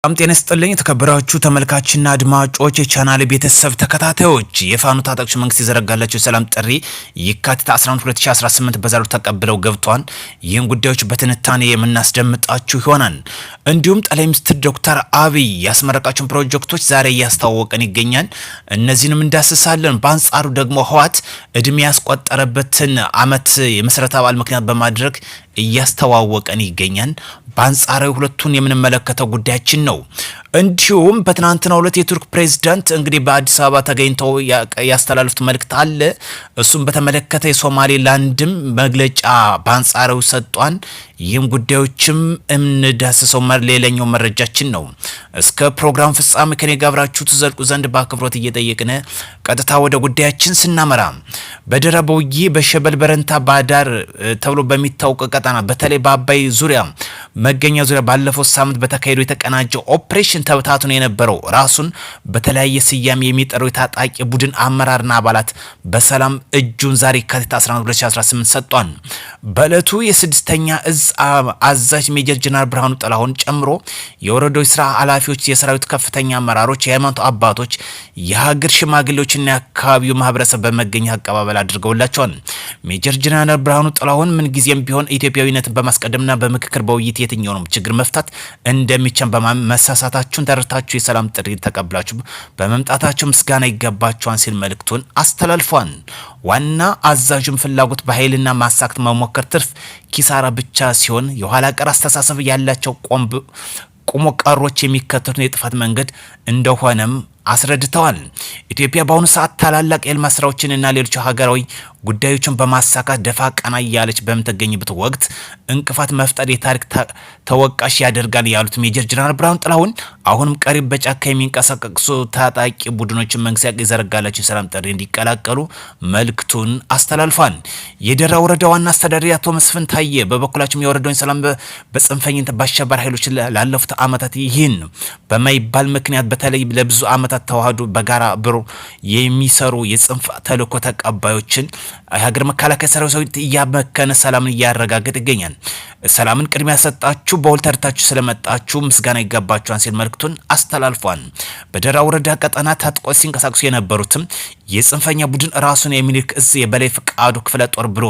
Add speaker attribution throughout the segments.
Speaker 1: ሰላም ጤና ይስጥልኝ የተከበራችሁ ተመልካችና አድማጮች የቻናል ቤተሰብ ተከታታዮች የፋኖ ታጣቂዎች መንግስት የዘረጋላቸው ሰላም ጥሪ የካቲት 11 2018 በዛሬው ተቀብለው ገብቷል። ይህን ጉዳዮች በትንታኔ የምናስደምጣችሁ ይሆናል። እንዲሁም ጠቅላይ ሚኒስትር ዶክተር አብይ ያስመረቃቸውን ፕሮጀክቶች ዛሬ እያስታወቀን ይገኛል። እነዚህንም እንዳስሳለን። በአንጻሩ ደግሞ ህወሓት እድሜ ያስቆጠረበትን አመት የመሰረተ በዓል ምክንያት በማድረግ እያስተዋወቀን ይገኛል። በአንጻራዊ ሁለቱን የምንመለከተው ጉዳያችን ነው። እንዲሁም በትናንትናው ዕለት የቱርክ ፕሬዝዳንት እንግዲህ በአዲስ አበባ ተገኝተው ያስተላልፉት መልእክት አለ። እሱም በተመለከተ የሶማሌላንድም መግለጫ በአንጻራዊ ሰጧን። ይህም ጉዳዮችም እንዳስሰው ሌላኛው መረጃችን ነው። እስከ ፕሮግራም ፍጻሜ ከኔ ጋር አብራችሁ ትዘልቁ ዘንድ በአክብሮት እየጠየቅን ቀጥታ ወደ ጉዳያችን ስናመራ በደረበውዬ በሸበል በረንታ ባዳር ተብሎ በሚታወቅ ቀጠና በተለይ በአባይ ዙሪያ መገኛ ዙሪያ ባለፈው ሳምንት በተካሄደው የተቀናጀው ኦፕሬሽን ተበታትኖ የነበረው ራሱን በተለያየ ስያሜ የሚጠራው የታጣቂ ቡድን አመራርና አባላት በሰላም እጁን ዛሬ የካቲት 11 2018 ሰጥቷል። በእለቱ የስድስተኛ እዝ አዛዥ ሜጀር ጀነራል ብርሃኑ ጥላሁን ጨምሮ የወረዳዎች ስራ ኃላፊዎች፣ የሰራዊት ከፍተኛ አመራሮች፣ የሃይማኖት አባቶች፣ የሀገር ሽማግሌዎችና የአካባቢው ማህበረሰብ በመገኘ አቀባበል አድርገውላቸዋል። ሜጀር ጀነራል ብርሃኑ ጥላሁን ምን ጊዜም ቢሆን ኢትዮጵያዊነትን በማስቀደምና በምክክር በውይይት የትኛውንም ችግር መፍታት እንደሚቻል በመሳሳታችሁን ተረታችሁ የሰላም ጥሪ ተቀብላችሁ በመምጣታችሁ ምስጋና ይገባችኋል ሲል መልእክቱን አስተላልፏል። ዋና አዛዡም ፍላጎት በኃይልና ማሳክት መሞከር ትርፍ ኪሳራ ብቻ ሲሆን የኋላ ቀር አስተሳሰብ ያላቸው ቆሞ ቀሮች የሚከተሉት የጥፋት መንገድ እንደሆነም አስረድተዋል። ኢትዮጵያ በአሁኑ ሰዓት ታላላቅ የልማት ስራዎችንና ሌሎች ሀገራዊ ጉዳዮችን በማሳካት ደፋ ቀና እያለች በምትገኝበት ወቅት እንቅፋት መፍጠር የታሪክ ተወቃሽ ያደርጋል ያሉት ሜጀር ጀነራል ብርሃኑ ጥላሁን አሁንም ቀሪ በጫካ የሚንቀሳቀሱ ታጣቂ ቡድኖችን መንግስት የዘረጋላቸው የሰላም ጥሪ እንዲቀላቀሉ መልእክቱን አስተላልፏል። የደራ ወረዳ ዋና አስተዳዳሪ አቶ መስፍን ታየ በበኩላቸው የወረዳውን ሰላም በጽንፈኝነት በአሸባሪ ኃይሎች ላለፉት ዓመታት ይህን በማይባል ምክንያት በተለይ ለብዙ ዓመታት ተዋህዶ በጋራ ብሮ የሚሰሩ የጽንፍ ተልእኮ ተቀባዮችን የሀገር መከላከያ ሰራዊት እያመከነ ሰላምን እያረጋገጠ ይገኛል። ሰላምን ቅድሚያ ሰጣችሁ በወል ተርታችሁ ስለመጣችሁ ምስጋና ይገባችኋል ሲል መልእክቱን አስተላልፏል። በደራ ወረዳ ቀጠና ታጥቆ ሲንቀሳቀሱ የነበሩትም የጽንፈኛ ቡድን ራሱን የሚኒልክ እዝ የበላይ ፍቃዱ ክፍለ ጦር ብሎ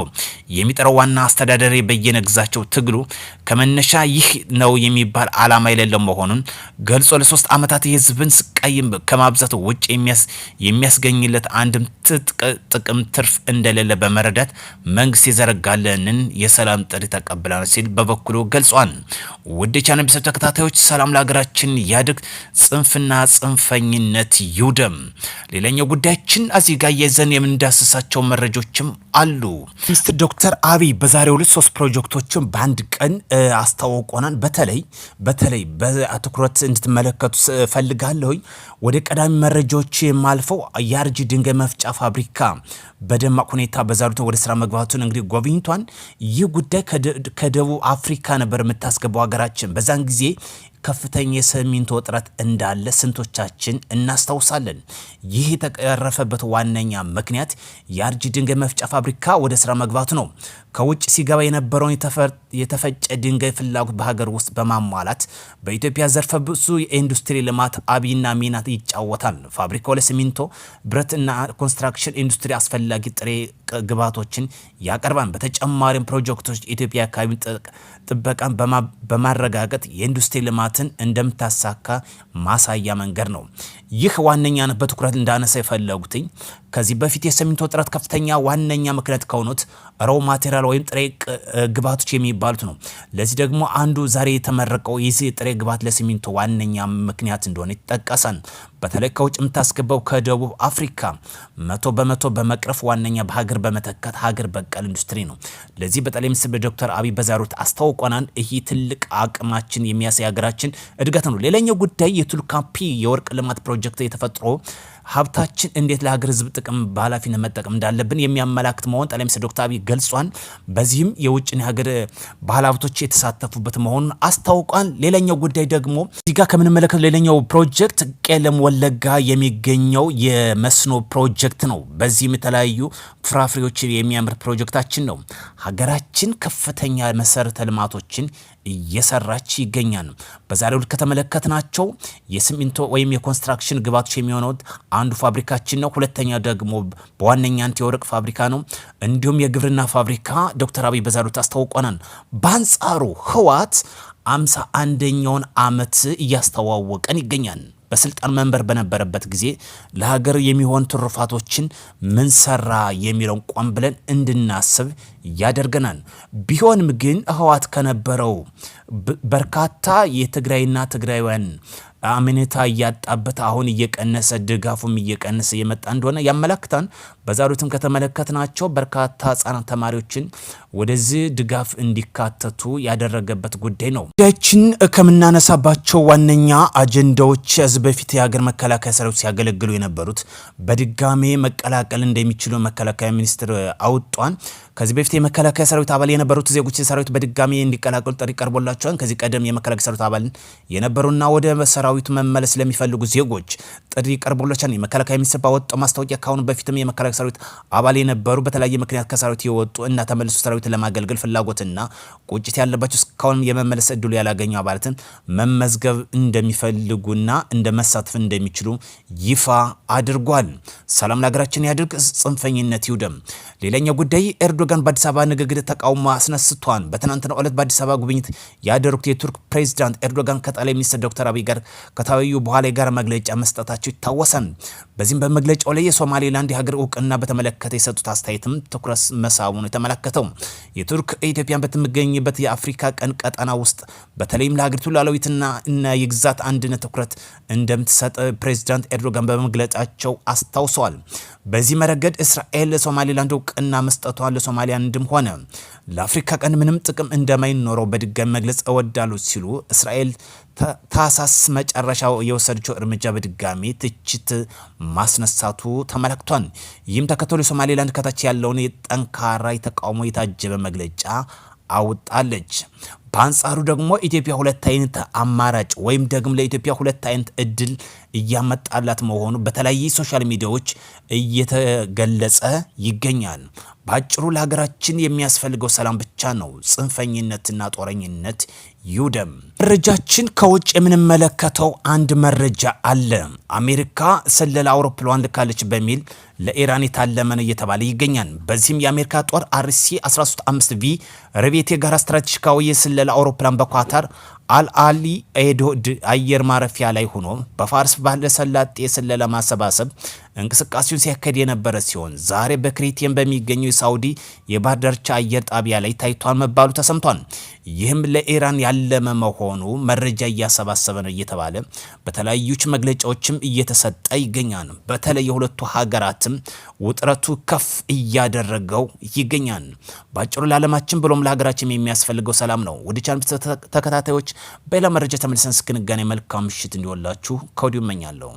Speaker 1: የሚጠራው ዋና አስተዳዳሪ በየነ ግዛቸው ትግሉ ከመነሻ ይህ ነው የሚባል ዓላማ የሌለው መሆኑን ገልጾ ለሶስት ዓመታት የህዝብን ስቃይም ከማብዛት ውጭ የሚያስገኝለት አንድም ጥቅም ትርፍ እንደሌለ በመረዳት መንግስት የዘረጋለንን የሰላም ጥሪ ተቀብለናል ሲል በበኩሉ ገልጿል። ውድ የቻናል ቤተሰብ ተከታታዮች ሰላም ለሀገራችን ያድግ፣ ጽንፍና ጽንፈኝነት ይውደም። ሌላኛው ጉዳያችን እዚህ ጋር የዘን የምንዳስሳቸው መረጃዎችም አሉ። ሚኒስትር ዶክተር አብይ በዛሬው ዕለት 3 ፕሮጀክቶችን በአንድ ቀን አስተዋውቀናል። በተለይ በትኩረት እንድትመለከቱ ፈልጋለሁ። ወደ ቀዳሚ መረጃዎች የማልፈው የአርጂ ድንጋይ መፍጫ ፋብሪካ በደማቅ ሁኔታ በዛሬው ወደ ስራ መግባቱን እንግዲህ ጎብኝቷን። ይህ ጉዳይ ከደቡብ አፍሪካ ነበር የምታስገባው ሀገራችን። በዛን ጊዜ ከፍተኛ የሲሚንቶ እጥረት እንዳለ ስንቶቻችን እናስታውሳለን። ይህ የተቀረፈበት ዋነኛ ምክንያት የአርጂ ድንጋይ መፍጫ ፋብሪካ ወደ ስራ መግባቱ ነው። ከውጭ ሲገባ የነበረውን የተፈጨ ድንጋይ ፍላጎት በሀገር ውስጥ በማሟላት በኢትዮጵያ ዘርፈ ብዙ የኢንዱስትሪ ልማት አብይና ሚና ይጫወታል። ፋብሪካው ለሲሚንቶ፣ ብረትና ኮንስትራክሽን ኢንዱስትሪ አስፈላጊ ጥሬ ግብዓቶችን ያቀርባል። በተጨማሪም ፕሮጀክቶች ኢትዮጵያ አካባቢ ጥበቃን በማረጋገጥ የኢንዱስትሪ ልማትን እንደምታሳካ ማሳያ መንገድ ነው። ይህ ዋነኛ በትኩረት እንዳነሳ የፈለጉትኝ ከዚህ በፊት የሲሚንቶ እጥረት ከፍተኛ ዋነኛ ምክንያት ከሆኑት ሮው ማቴሪያል ወይም ጥሬ ግብዓቶች የሚባሉት ነው። ለዚህ ደግሞ አንዱ ዛሬ የተመረቀው ይህ ጥሬ ግብዓት ለሲሚንቶ ዋነኛ ምክንያት እንደሆነ ይጠቀሳል። በተለይ ከውጭ የምታስገባው ከደቡብ አፍሪካ 100% በመቅረፍ ዋነኛ በሀገር በመተካት ሀገር በቀል ኢንዱስትሪ ነው። ለዚህ በጠቅላይ ሚኒስትር ዶክተር አብይ በዛሬው አስታውቀናል። ይህ ትልቅ አቅማችን የሚያሳይ ሀገራችን እድገት ነው። ሌላኛው ጉዳይ የቱልካምፒ የወርቅ ልማት ፕሮጀክት የተፈጥሮ ሀብታችን እንዴት ለሀገር ህዝብ ጥቅም በኃላፊነት መጠቀም እንዳለብን የሚያመላክት መሆን ጠቅላይ ሚኒስትር ዶክተር አብይ ገልጿል። በዚህም የውጭን ሀገር ባህል ሀብቶች የተሳተፉበት መሆኑን አስታውቋል። ሌላኛው ጉዳይ ደግሞ እዚህ ጋር ከምንመለከተው ሌላኛው ፕሮጀክት ቄለም ወለጋ የሚገኘው የመስኖ ፕሮጀክት ነው። በዚህም የተለያዩ ፍራፍሬዎችን የሚያምርት ፕሮጀክታችን ነው። ሀገራችን ከፍተኛ መሰረተ ልማቶችን እየሰራች ይገኛል። በዛሬው ዕለት ከተመለከትናቸው የሲሚንቶ ወይም የኮንስትራክሽን ግብዓቶች የሚሆነው አንዱ ፋብሪካችን ነው። ሁለተኛ ደግሞ በዋነኛነት የወርቅ ፋብሪካ ነው። እንዲሁም የግብርና ፋብሪካ ዶክተር አብይ በዛሬው ዕለት አስታውቀናል። በአንጻሩ ህወሓት 51ኛውን ዓመት እያስተዋወቀን ይገኛል። በስልጣን መንበር በነበረበት ጊዜ ለሀገር የሚሆን ትሩፋቶችን ምን ሰራ የሚለውን ቆም ብለን እንድናስብ ያደርገናል። ቢሆንም ግን ህወሓት ከነበረው በርካታ የትግራይና ትግራይውያን አመኔታ እያጣበት አሁን እየቀነሰ ድጋፉም እየቀነሰ የመጣ እንደሆነ ያመለክታል። በዛሬውም ከተመለከትናቸው በርካታ ህጻናት ተማሪዎችን ወደዚህ ድጋፍ እንዲካተቱ ያደረገበት ጉዳይ ነው። ጉዳያችን ከምናነሳባቸው ዋነኛ አጀንዳዎች ከዚህ በፊት የሀገር መከላከያ ሰራዊት ሲያገለግሉ የነበሩት በድጋሜ መቀላቀል እንደሚችሉ መከላከያ ሚኒስትር አውጧል። ከዚህ በፊት የመከላከያ ሰራዊት አባል የነበሩት ዜጎች ሰራዊት በድጋሜ እንዲቀላቀሉ ጥሪ ቀርቦላቸዋል። ከዚህ ቀደም የመከላከያ ሰራዊት አባል የነበሩና ወደ ሰራዊቱ መመለስ ለሚፈልጉ ዜጎች ጥሪ ቀርቦላቸዋል። የመከላከያ ሚኒስትር ባወጣው ማስታወቂያ ካሁን በፊትም የመከላከያ ሰራዊት አባል የነበሩ በተለያየ ምክንያት ከሰራዊት የወጡ እና ተመልሶ ሰራዊትን ለማገልገል ፍላጎትና ቁጭት ያለባቸው እስካሁን የመመለስ እድሉ ያላገኙ አባላትን መመዝገብ እንደሚፈልጉና እንደመሳተፍ እንደሚችሉ ይፋ አድርጓል። ሰላም ለሀገራችን ያድርግ፣ ጽንፈኝነት ይውደም። ሌላኛው ጉዳይ ኤርዶጋን በአዲስ አበባ ንግግር ተቃውሞ አስነስቷል። በትናንትናው ዕለት በአዲስ አበባ ጉብኝት ያደረጉት የቱርክ ፕሬዝዳንት ኤርዶጋን ከጠቅላይ ሚኒስትር ዶክተር አብይ ጋር ከተወያዩ በኋላ የጋራ መግለጫ መስጠታቸው ይታወሳል። በዚህም በመግለጫው ላይ የሶማሌላንድ የሀገር እውቅና በተመለከተ የሰጡት አስተያየትም ትኩረት መሳቡን የተመለከተው የቱርክ ኢትዮጵያን በምትገኝበት የአፍሪካ ቀን ቀጠና ውስጥ በተለይም ለሀገሪቱ ሉዓላዊነትና እና የግዛት አንድነት ትኩረት እንደምትሰጥ ፕሬዝዳንት ኤርዶጋን በመግለጫቸው አስታውሰዋል። በዚህ መረገድ እስራኤል ለሶማሌላንድ እውቅና መስጠቷን ለሶማሊያንድም ሆነ ለአፍሪካ ቀን ምንም ጥቅም እንደማይኖረው በድጋሚ መግለጽ እወዳለሁ ሲሉ እስራኤል ታሳስ መጨረሻው የወሰደችው እርምጃ በድጋሚ ትችት ማስነሳቱ ተመለክቷል። ይህም ተከትሎ የሶማሌላንድ ከታች ያለውን የጠንካራ የተቃውሞ የታጀበ መግለጫ አውጣለች። በአንጻሩ ደግሞ ኢትዮጵያ ሁለት አይነት አማራጭ ወይም ደግሞ ለኢትዮጵያ ሁለት አይነት እድል እያመጣላት መሆኑ በተለያዩ ሶሻል ሚዲያዎች እየተገለጸ ይገኛል። በአጭሩ ለሀገራችን የሚያስፈልገው ሰላም ብቻ ነው። ጽንፈኝነትና ጦረኝነት ይውደም። መረጃችን ከውጭ የምንመለከተው አንድ መረጃ አለ። አሜሪካ ስለላ አውሮፕላን ልካለች በሚል ለኢራን የታለመ ነው እየተባለ ይገኛል። በዚህም የአሜሪካ ጦር RC-135V ሬቤት የጋራ ስትራቴጂካዊ የስለላ አውሮፕላን በኳታር አልአሊ ኤዶድ አየር ማረፊያ ላይ ሆኖ በፋርስ ባህረ ሰላጤ የስለላ ማሰባሰብ እንቅስቃሴውን ሲያካሄድ የነበረ ሲሆን ዛሬ በክሪቲየን በሚገኘው የሳውዲ የባህር ዳርቻ አየር ጣቢያ ላይ ታይቷል መባሉ ተሰምቷል። ይህም ለኢራን ያለመ መሆኑ መረጃ እያሰባሰበ ነው እየተባለ በተለያዩ መግለጫዎችም እየተሰጠ ይገኛል። በተለይ የሁለቱ ሀገራትም ውጥረቱ ከፍ እያደረገው ይገኛል። ባጭሩ ለዓለማችን ብሎም ለሀገራችን የሚያስፈልገው ሰላም ነው። ወደ ቻናል ተከታታዮች በሌላ መረጃ ተመልሰን እስክንገናኝ መልካም ምሽት እንዲወላችሁ ከወዲሁ እመኛለሁ።